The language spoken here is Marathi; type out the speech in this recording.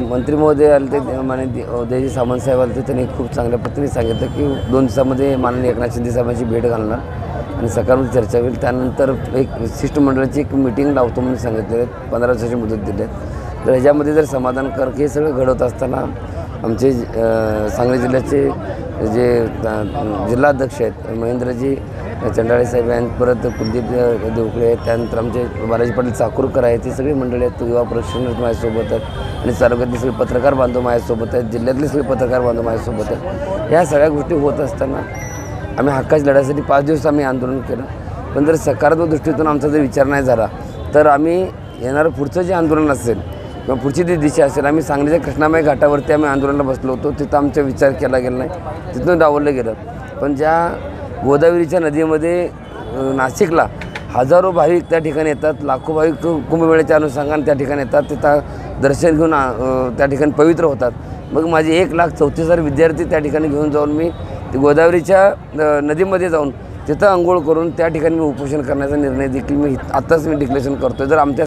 मंत्री महोदय आले ते माननीय उदयजी सामंत साहेब आले ते त्यांनी खूप चांगल्या पद्धतीने सांगितलं की 2 दिवसामध्ये माननीय एकनाथ शिंदे साहेबांची भेट घालणार आणि सकारात्मक चर्चा होईल. त्यानंतर एक शिष्टमंडळाची एक मीटिंग लावतो म्हणून सांगितले. 15 दिवसाची मुदत दिली आहे. तर ह्याच्यामध्ये जर समाधानकारक हे सगळं घडवत असताना आमचे सांगली जिल्ह्याचे जे जिल्हाध्यक्ष आहेत महेंद्रजी चंडाळे साहेब आहेत, परत कुलदीप देवकळे आहेत, त्यानंतर आमचे बालाजी पाटील चाकूरकर आहेत, ही सगळी मंडळी आहेत. युवा प्रशिक्षण माझ्यासोबत आहेत आणि तालुक्यातले सगळे पत्रकार बांधव माझ्यासोबत आहेत, जिल्ह्यातले सगळे पत्रकार बांधव माझ्यासोबत आहेत. ह्या सगळ्या गोष्टी होत असताना आम्ही हक्काच्या लढ्यासाठी 5 दिवस आम्ही आंदोलन केलं. पण जर सकारात्मक दृष्टीतून आमचा जर विचार नाही झाला तर आम्ही येणारं पुढचं जे आंदोलन असेल किंवा पुढची जी दिशा असेल, आम्ही सांगलीच्या कृष्णामाई घाटावरती आम्ही आंदोलनाला बसलो होतो. तिथं आमचा विचार केला गेला नाही, तिथून डावललं गेलं. पण ज्या गोदावरीच्या नदीमध्ये नाशिकला हजारो भाविक त्या ठिकाणी येतात, लाखो भाविक कुंभमेळ्याच्या अनुषंगाने त्या ठिकाणी येतात, तिथं दर्शन घेऊन त्या ठिकाणी पवित्र होतात. मग माझे 1,34,000 विद्यार्थी त्या ठिकाणी घेऊन जाऊन मी गोदावरीच्या नदीमध्ये जाऊन तिथं अंघोळ करून त्या ठिकाणी मी उपोषण करण्याचा निर्णय देखील मी आत्ताच डिक्लेरेशन करतो. जर आमच्या